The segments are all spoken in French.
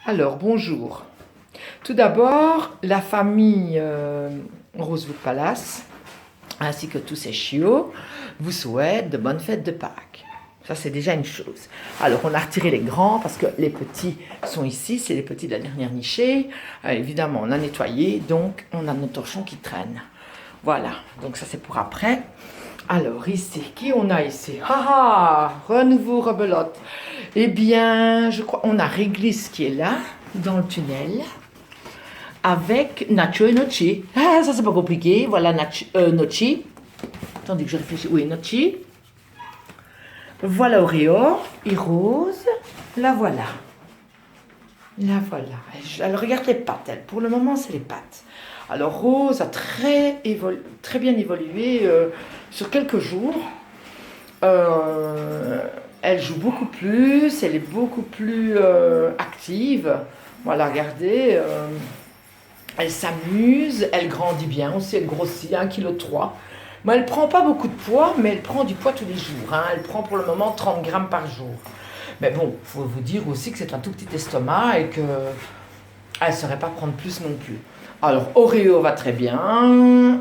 Alors, bonjour. Tout d'abord, la famille Rosewood Palace, ainsi que tous ses chiots, vous souhaite de bonnes fêtes de Pâques. Ça, c'est déjà une chose. Alors, on a retiré les grands parce que les petits sont ici. C'est les petits de la dernière nichée. Évidemment, on a nettoyé, donc on a nos torchons qui traînent. Voilà, donc ça, c'est pour après. Alors, ici, qui on a ici? Ah, renouveau, rebelote. Eh bien, je crois, on a Réglisse qui est là, dans le tunnel, avec Nacho et Nochi. Ah, ça, c'est pas compliqué. Voilà, Nochi. Attendez que je réfléchisse. Oui, Nochi. Voilà Oreo et Rose. La voilà. La voilà. Elle regarde les pattes, elle. Pour le moment, c'est les pattes. Alors, Rose a très bien évolué sur quelques jours. Elle joue beaucoup plus, elle est beaucoup plus active. Voilà, regardez. Elle s'amuse, elle grandit bien aussi, elle grossit 1,3 kg. Moi, elle prend pas beaucoup de poids, mais elle prend du poids tous les jours. Hein. Elle prend pour le moment 30 grammes par jour. Mais bon, il faut vous dire aussi que c'est un tout petit estomac et qu'elle ne saurait pas prendre plus non plus. Alors, Oreo va très bien.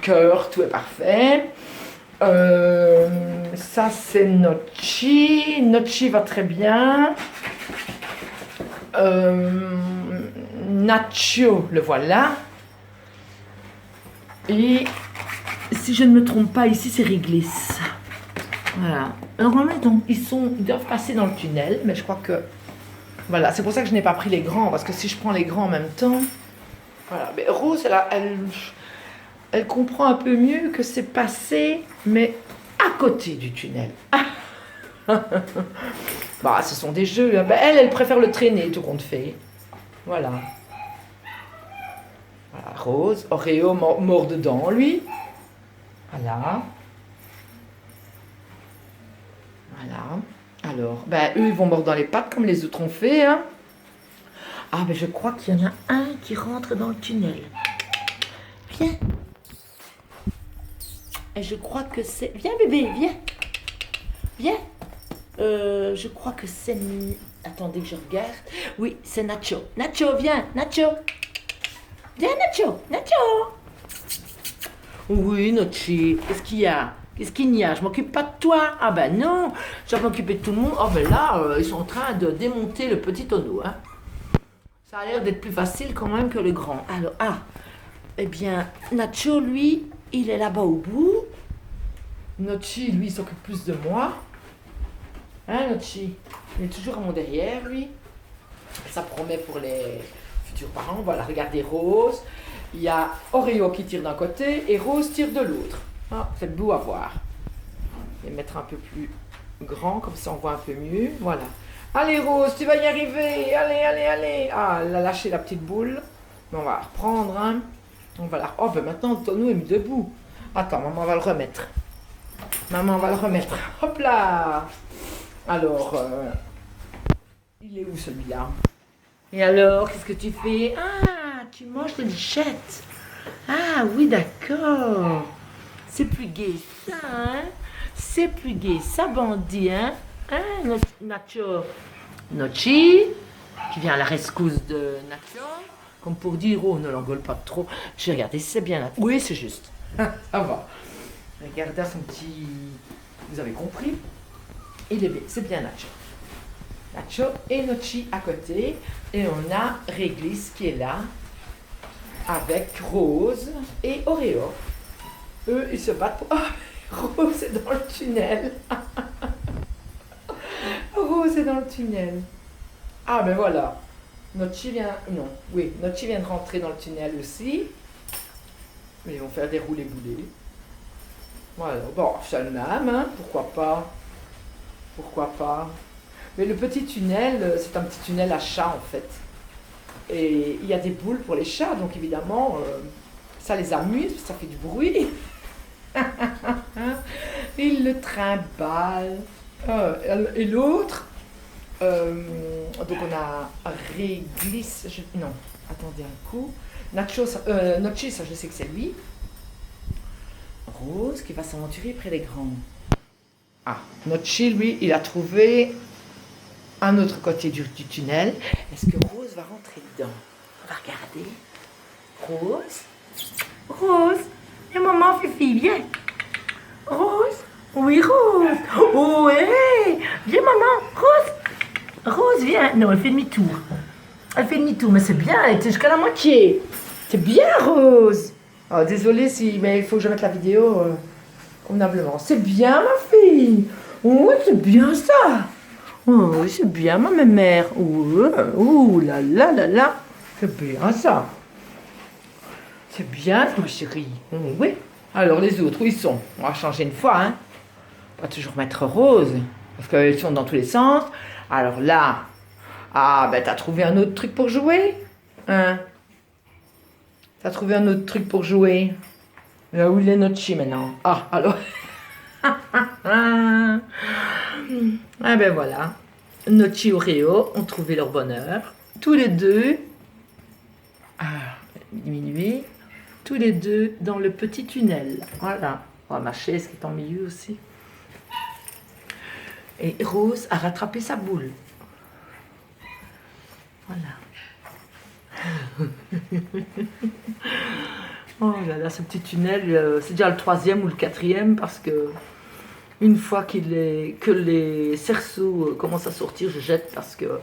Cœur, tout est parfait. Ça, c'est Nochi. Nochi va très bien. Nacho, le voilà. Et si je ne me trompe pas, ici c'est Réglisse. Voilà. Normalement, ils doivent passer dans le tunnel, mais je crois que. Voilà, c'est pour ça que je n'ai pas pris les grands, parce que si je prends les grands en même temps. Voilà. Mais Rose, elle comprend un peu mieux que c'est passé, mais à côté du tunnel. Bah, ce sont des jeux. Hein. Bah, elle préfère le traîner, tout compte fait. Voilà. Voilà, Rose, Oreo mord dedans, lui. Voilà. Voilà. Alors, ben, eux, ils vont mordre dans les pattes comme les autres ont fait. Hein. Ah, ben, je crois qu'il y en a un qui rentre dans le tunnel. Viens. Et je crois que c'est... Viens, bébé, viens. Viens. Je crois que c'est... Attendez que je regarde. Oui, c'est Nacho. Nacho, viens. Nacho. Viens, Nacho. Nacho. Oui, Nochi. Qu'est-ce qu'il y a? Qu'est-ce qu'il y a? Je m'occupe pas de toi. Ah ben non. Je dois m'occuper de tout le monde. Oh ben là, ils sont en train de démonter le petit tonneau. Hein. Ça a l'air d'être plus facile quand même que le grand. Alors, eh bien, Nacho, lui, il est là-bas au bout. Nochi, lui, il s'occupe plus de moi. Hein, Nochi? Il est toujours à mon derrière, lui. Ça promet pour les futurs parents. Voilà, regardez Rose. Il y a Oreo qui tire d'un côté et Rose tire de l'autre. Ah, c'est beau à voir. Je vais mettre un peu plus grand, comme ça on voit un peu mieux. Voilà. Allez Rose, tu vas y arriver. Allez, allez, allez. Ah, elle a lâché la petite boule. Mais on va la reprendre. Hein. On va la... Oh, ben maintenant le tonneau est mis debout. Attends, maman va le remettre. Maman va le remettre. Hop là. Alors, il est où celui-là? Et alors, qu'est-ce que tu fais? Ah, tu manges les lichettes. Ah oui, d'accord. C'est plus gai ça, hein? C'est plus gai ça, bandit, hein? Hein, Nacho? Nochi, qui vient à la rescousse de Nacho, comme pour dire, oh, ne l'engueule pas trop. J'ai regardé, c'est bien là. Oui, c'est juste. Ça va. Regardez son petit... Vous avez compris? Il est bien, c'est bien Nacho. Nacho et Nochi à côté. Et on a Réglisse qui est là, avec Rose et Oreo. Eux, ils se battent pour... Oh, Rose est dans le tunnel. Rose est dans le tunnel. Ah, ben voilà. Nochi vient... Non, oui, Nochi vient de rentrer dans le tunnel aussi. Mais ils vont faire des roulés-boulés. Voilà, bon, ça le même, hein, pourquoi pas. Pourquoi pas. Mais le petit tunnel, c'est un petit tunnel à chat, en fait. Et il y a des boules pour les chats, donc évidemment, ça les amuse, ça fait du bruit. Il le trimballe. Et l'autre, donc on a Réglisse. Non, attendez un coup. Nochi, ça je sais que c'est lui. Rose qui va s'aventurer près des grands. Ah, Nochi, lui, il a trouvé un autre côté du tunnel. Est-ce que Rose va rentrer dedans? On va regarder. Rose. Rose. Et maman, Fifi, viens. Rose. Oui, Rose. Oh, hé. Viens, maman. Rose. Rose, viens. Non, elle fait demi-tour. Elle fait demi-tour, mais c'est bien. Elle était jusqu'à la moitié. C'est bien, Rose. Oh, désolée, mais il faut que je mette la vidéo convenablement. C'est bien, ma fille. Oh, c'est bien ça. Oh, c'est bien, ma mère. Oh, là, là, là, là. C'est bien ça. C'est bien, ma chérie. Oh, oui. Alors, les autres, où ils sont? On va changer une fois, hein. On va toujours mettre Rose. Parce qu'elles sont dans tous les sens. Alors là. Ah, ben, t'as trouvé un autre truc pour jouer? Hein? T'as trouvé un autre truc pour jouer? Là où il est notre chi maintenant? Ah, alors. Ah ben voilà. Nochi Oreo ont trouvé leur bonheur. Tous les deux. Ah, diminuer. Tous les deux dans le petit tunnel. Voilà. Oh, ma chaise qui est en milieu aussi. Et Rose a rattrapé sa boule. Voilà. Oh là là, ce petit tunnel, c'est déjà le 3e ou le 4e parce que une fois que les cerceaux commencent à sortir, je jette parce que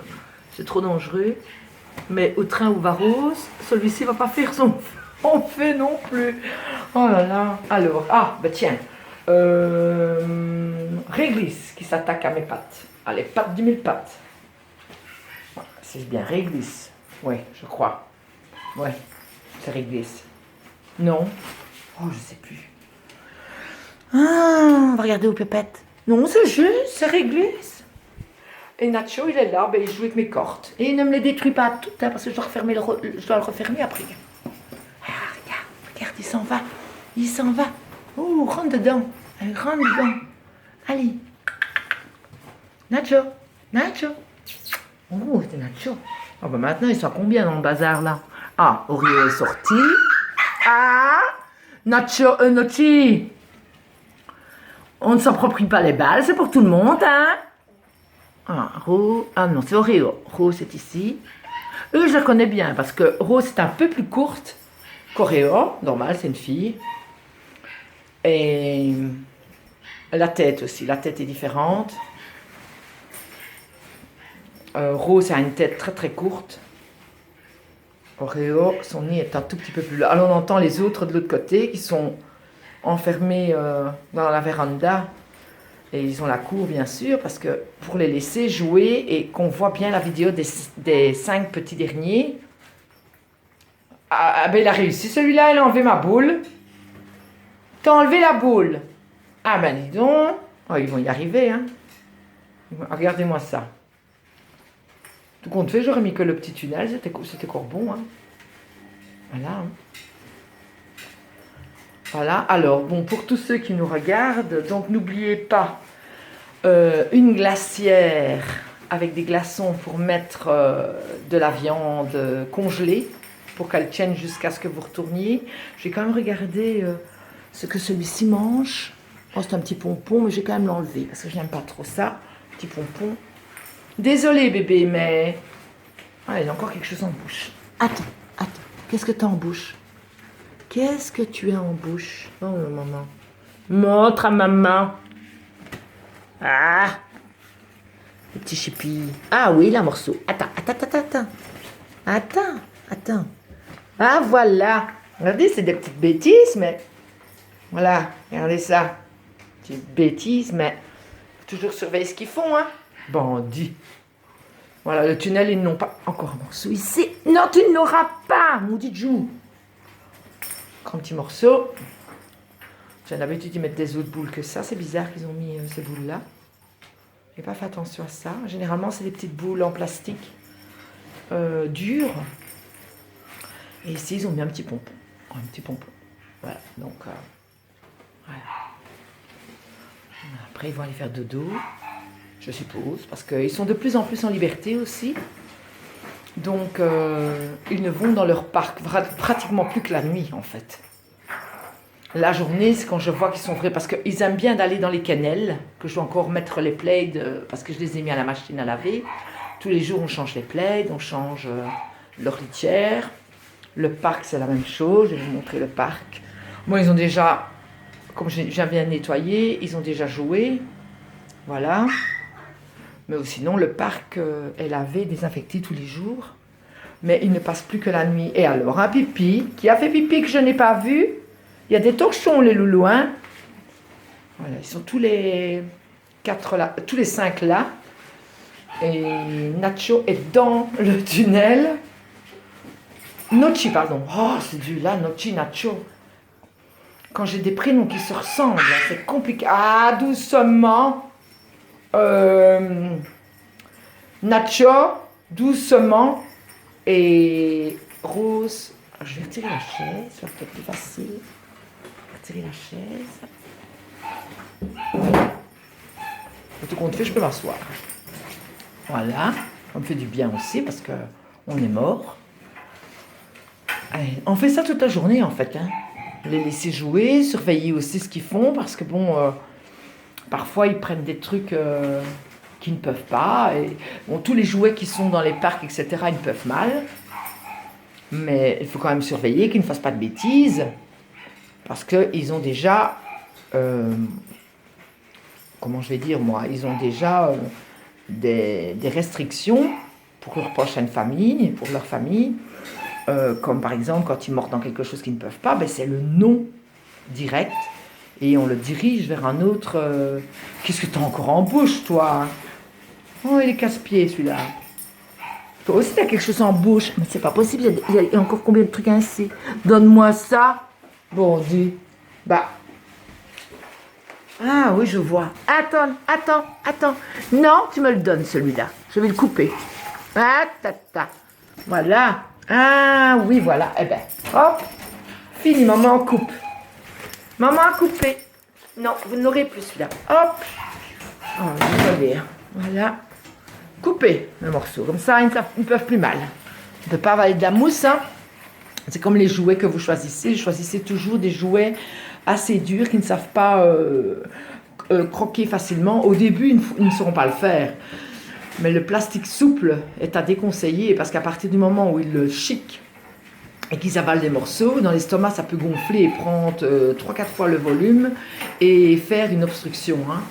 c'est trop dangereux. Mais au train où va Rose, celui-ci va pas faire son fait non plus. Oh là là. Alors, ah, bah tiens. Réglisse qui s'attaque à mes pattes. Ah, les pattes du 1000 pattes. C'est bien Réglisse. Oui, je crois. Ouais, c'est Réglisse. Non. Oh, je sais plus. Ah, on va regarder aux pépettes. Non, c'est juste, c'est Réglisse. Et Nacho, il est là, ben, il joue avec mes cordes. Et il ne me les détruit pas toutes, hein, parce que je dois le refermer après. Ah, regarde, il s'en va. Il s'en va. Oh, rentre dedans. Allez, rentre dedans. Allez. Nacho. Nacho. Oh, c'est Nacho. Oh, ben maintenant, ils sont à combien dans le bazar, là? Ah, Oreo est sorti. Ah, Nacho, Nochi. On ne s'approprie pas les balles, c'est pour tout le monde, hein? Ah, Rose. Ah non, c'est Oreo. Rose, c'est ici. Eux, je la connais bien, parce que Rose, c'est un peu plus courte qu'Oreo. Normal, c'est une fille. Et la tête aussi. La tête est différente. Rose a une tête très très courte. Oreo, son nez est un tout petit peu plus là. Alors on entend les autres de l'autre côté qui sont enfermés dans la véranda. Et ils ont la cour bien sûr parce que pour les laisser jouer et qu'on voit bien la vidéo des 5 petits derniers. Ah ben il a réussi celui-là, il a enlevé ma boule. T'as enlevé la boule. Ah ben dis donc. Oh, ils vont y arriver hein. Regardez-moi ça. Tout compte fait, j'aurais mis que le petit tunnel, c'était encore bon. Hein. Voilà. Hein. Voilà. Alors, bon, pour tous ceux qui nous regardent, donc n'oubliez pas une glacière avec des glaçons pour mettre de la viande congelée pour qu'elle tienne jusqu'à ce que vous retourniez. Je vais quand même regarder ce que celui-ci mange. Oh, c'est un petit pompon, mais je vais quand même l'enlever parce que je n'aime pas trop ça. Petit pompon. Désolée bébé, mais... Ah, il y a encore quelque chose en bouche. Attends. Qu'est-ce que tu as en bouche? Qu'est-ce que tu as en bouche? Oh, maman. Montre à maman. Ah! Le petit chipi. Ah oui, là, un morceau. Attends. Ah, voilà. Regardez, c'est des petites bêtises, mais... Voilà, regardez ça. Petites bêtises, mais... Faut toujours surveiller ce qu'ils font, hein. Bandit. Voilà, le tunnel, ils n'ont pas encore un morceau ici. Non, tu ne l'auras pas, maudit Jou. Encore un petit morceau. J'ai l'habitude d'y mettre des autres boules que ça. C'est bizarre qu'ils ont mis ces boules-là. J'ai pas fait attention à ça. Généralement, c'est des petites boules en plastique dures. Et ici, ils ont mis un petit pompon. Un petit pompon. Voilà, donc... voilà. Après, ils vont aller faire dodo. Je suppose, parce qu'ils sont de plus en plus en liberté aussi. Donc, ils ne vont dans leur parc pratiquement plus que la nuit, en fait. La journée, c'est quand je vois qu'ils sont vrais, parce qu'ils aiment bien d'aller dans les quenelles, que je dois encore mettre les plaids, parce que je les ai mis à la machine à laver. Tous les jours, on change les plaids, on change leur litière. Le parc, c'est la même chose, je vais vous montrer le parc. Moi, ils ont déjà, comme j'ai bien nettoyé, ils ont déjà joué. Voilà. Mais sinon, le parc est lavé, désinfecté tous les jours. Mais il ne passe plus que la nuit. Et alors, un pipi, qui a fait pipi que je n'ai pas vu. Il y a des torchons, les loulous, hein. Voilà, ils sont tous les 4 là, tous les 5 là. Et Nacho est dans le tunnel. Nochi, pardon. Oh, c'est du là, Nochi, Nacho. Quand j'ai des prénoms qui se ressemblent, c'est compliqué. Ah, doucement. Nacho, doucement. Et Rose. Je vais retirer la chaise, ça va être plus facile. Retirer la chaise. Voilà. Tout compte fait, je peux m'asseoir. Voilà. Ça me fait du bien aussi parce que on est mort. Allez, on fait ça toute la journée en fait. Hein. Les laisser jouer, surveiller aussi ce qu'ils font parce que bon, parfois ils prennent des trucs qu'ils ne peuvent pas. Et, bon, tous les jouets qui sont dans les parcs, etc., ils peuvent mal. Mais il faut quand même surveiller qu'ils ne fassent pas de bêtises. Parce qu'ils ont déjà, comment je vais dire moi, ils ont déjà des restrictions pour leur prochaine famille, pour leur famille. Comme par exemple, quand ils mordent dans quelque chose qu'ils ne peuvent pas, ben c'est le non direct. Et on le dirige vers un autre. Qu'est-ce que tu as encore en bouche, toi? Oh, il est casse-pied, celui-là. Toi aussi, tu as quelque chose en bouche. Mais c'est pas possible, il y a encore combien de trucs ainsi? Donne-moi ça. Bon, dis. Bah. Ah oui, je vois. Attends. Non, tu me le donnes, celui-là. Je vais le couper. Ah, Voilà. Ah oui, voilà. Eh ben, hop. Fini, maman coupe. Maman a coupé. Non, vous n'aurez plus celui-là. Hop. Oh, désolé. Voilà. Coupez le morceau. Comme ça, ils ne peuvent plus mal. On ne peut pas avaler de la mousse, hein. C'est comme les jouets que vous choisissez. Choisissez toujours des jouets assez durs qui ne savent pas croquer facilement. Au début, ils ne sauront pas le faire. Mais le plastique souple est à déconseiller parce qu'à partir du moment où ils le chiquent et qu'ils avalent des morceaux, dans l'estomac, ça peut gonfler et prendre 3-4 fois le volume et faire une obstruction. Hein.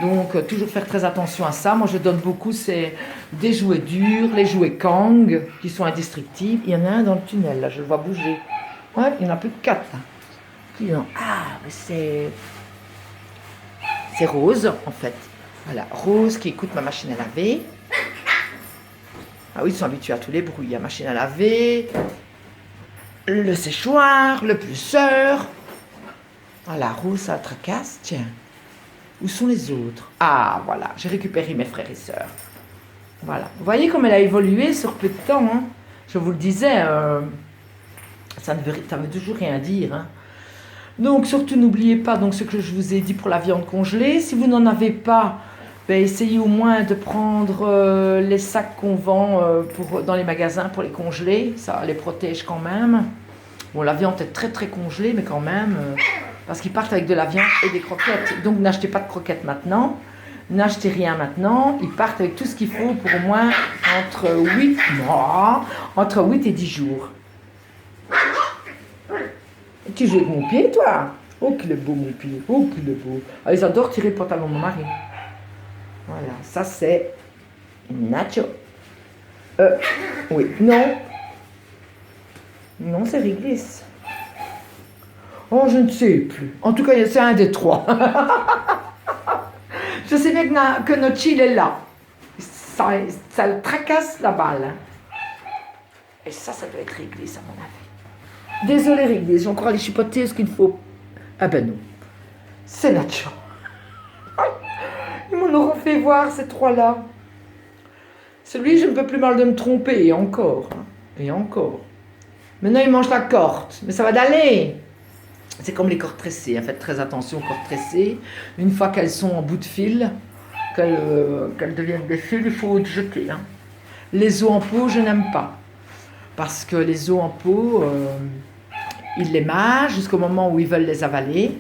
Donc, toujours faire très attention à ça. Moi, je donne beaucoup, c'est des jouets durs, les jouets Kang, qui sont indestructibles. Il y en a un dans le tunnel, là, je le vois bouger. Ouais, il y en a plus de 4, là. Ah, mais c'est Rose, en fait. Voilà, Rose qui écoute ma machine à laver. Ah oui, ils sont habitués à tous les bruits. Il y a machine à laver, le séchoir, le plusseur. Voilà, Rose, ça tracasse, tiens. Où sont les autres? Ah, voilà, j'ai récupéré mes frères et sœurs. Voilà. Vous voyez comme elle a évolué sur peu de temps. Hein. Je vous le disais, ça veut toujours rien dire. Hein. Donc, surtout, n'oubliez pas donc, ce que je vous ai dit pour la viande congelée. Si vous n'en avez pas, ben, essayez au moins de prendre les sacs qu'on vend dans les magasins pour les congeler. Ça les protège quand même. Bon, la viande est très très congelée, mais quand même... parce qu'ils partent avec de la viande et des croquettes. Donc n'achetez pas de croquettes maintenant. N'achetez rien maintenant. Ils partent avec tout ce qu'il faut pour au moins entre 8 et 10 jours. Et tu joues avec mon pied, toi? Oh, qu'il est beau, mon pied. Oh, qu'il est beau. Ah, ils adorent tirer le pantalon de mon mari. Voilà, ça c'est Nacho. Oui, non. Non, c'est réglisse. Oh, je ne sais plus. En tout cas, c'est un des 3. Je sais bien que notre chill est là. Ça le tracasse la balle. Et ça doit être réglisse, à mon avis. Désolé, réglisse. J'ai encore à les chipoter ce qu'il faut. Ah ben non. C'est Nacho. Ils m'en auront fait voir, ces 3-là. Celui, je ne peux plus mal de me tromper. Et encore. Hein. Et encore. Maintenant, il mange la corde. Mais ça va d'aller. C'est comme les cordes tressées, hein. Faites très attention aux cordes tressées. Une fois qu'elles sont en bout de fil, qu'elles deviennent des fils, il faut les jeter. Hein. Les os en peau, je n'aime pas. Parce que les os en peau Ils les mâchent jusqu'au moment où ils veulent les avaler.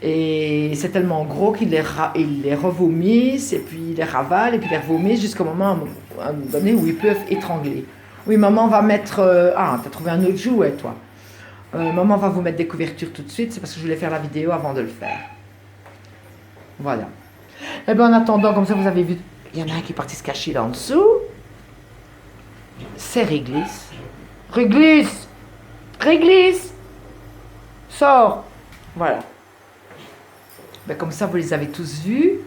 Et c'est tellement gros qu'ils les revomissent, et puis ils les ravalent, et puis ils les revomissent jusqu'au moment à un moment donné où ils peuvent étrangler. Oui, maman va mettre... Ah, t'as trouvé un autre jouet, toi. Maman va vous mettre des couvertures tout de suite, c'est parce que je voulais faire la vidéo avant de le faire. Voilà. Et bien en attendant, comme ça vous avez vu, il y en a un qui est parti se cacher là en dessous. C'est Réglisse. Réglisse! Réglisse! Sors! Voilà. Ben, comme ça, vous les avez tous vus.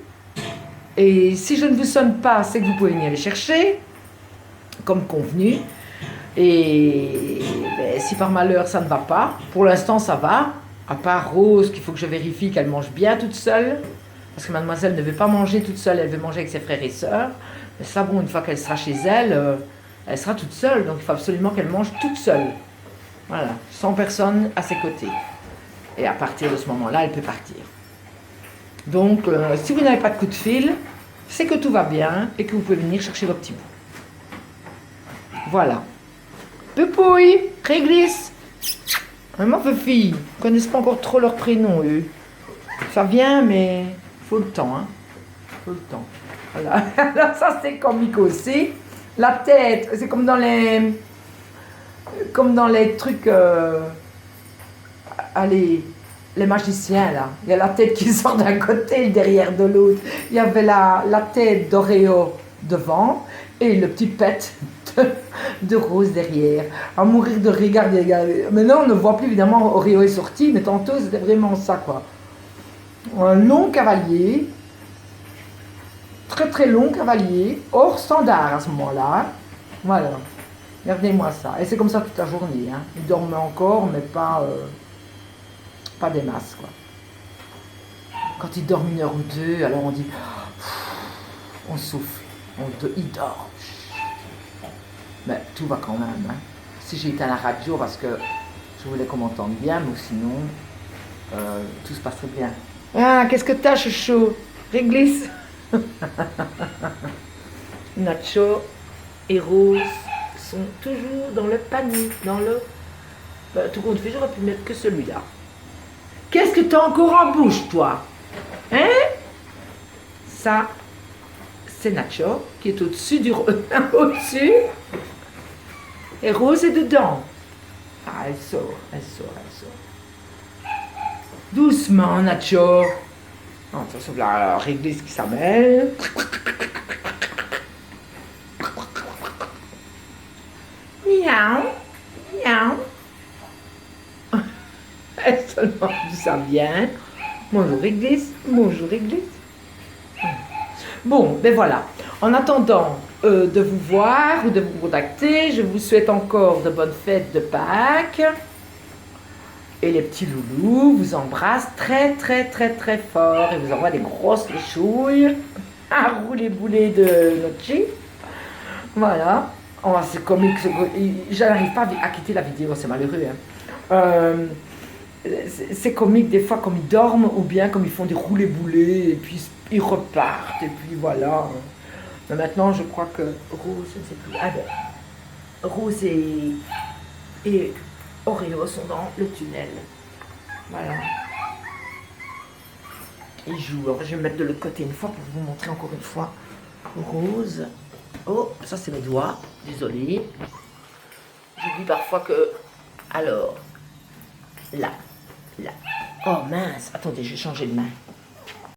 Et si je ne vous sonne pas, c'est que vous pouvez venir les chercher, comme convenu. Et ben, si par malheur ça ne va pas, pour l'instant ça va, à part Rose, qu'il faut que je vérifie qu'elle mange bien toute seule, parce que mademoiselle ne veut pas manger toute seule, elle veut manger avec ses frères et sœurs. Mais ça, bon, une fois qu'elle sera chez elle, elle sera toute seule, donc il faut absolument qu'elle mange toute seule. Voilà, sans personne à ses côtés. Et à partir de ce moment-là, elle peut partir. Donc, si vous n'avez pas de coup de fil, c'est que tout va bien et que vous pouvez venir chercher vos petits bouts. Voilà. Pupouille, Réglisse. Ma fille, ils ne connaissent pas encore trop leur prénom, eux. Ça vient, mais il faut le temps, hein. Faut le temps. Voilà. Alors ça, c'est comique aussi. La tête, c'est comme dans les trucs, allez, les magiciens, là. Il y a la tête qui sort d'un côté, derrière de l'autre. Il y avait la tête d'Oreo devant et le petit pet de Rose derrière. À mourir de regarder. Maintenant, on ne voit plus, évidemment, Oreo est sorti, mais tantôt, c'était vraiment ça, quoi. Un long cavalier, très très long cavalier, hors standard à ce moment-là. Voilà. Regardez-moi ça. Et c'est comme ça toute la journée. Hein. Ils dorment encore, mais pas des masses, quoi. Quand ils dorment 1 heure ou 2, alors on dit, on souffle, ils dorment. Mais tout va quand même. Hein. Si j'ai éteint la radio parce que je voulais qu'on m'entende bien, mais sinon, tout se passerait bien. Ah, qu'est-ce que t'as, chouchou? Réglisse. Nacho et Rose sont toujours dans le panier, dans le... Ben, tout compte fait, j'aurais pu mettre que celui-là. Qu'est-ce que t'as encore en bouche, toi? Hein? Ça, c'est Nacho, qui est au-dessus du... au-dessus. Et Rose est dedans. Ah, elle sort. Doucement, Nacho. Non, ça c'est la réglisse qui s'amène. Miaou, miaou. Elle seulement dit ça bien. Bonjour réglisse, bonjour réglisse. Bon, ben voilà. En attendant de vous voir ou de vous contacter, je vous souhaite encore de bonnes fêtes de Pâques. Et les petits loulous vous embrassent très très très très fort et vous envoient des grosses léchouilles à rouler boulet de Nochi. Voilà. Oh, c'est comique. Je n'arrive pas à quitter la vidéo, c'est malheureux. Hein. C'est comique des fois comme ils dorment ou bien comme ils font des roulés boulets et puis ils repartent et puis voilà. Mais maintenant je crois que Rose, je ne sais plus. Ah ben, Rose et Oreo sont dans le tunnel. Voilà. Ils jouent. Alors, je vais me mettre de l'autre côté une fois pour vous montrer encore une fois. Rose. Oh, ça c'est mes doigts. Désolée. J'oublie parfois que... Alors, là. Oh mince. Attendez, je vais changer de main.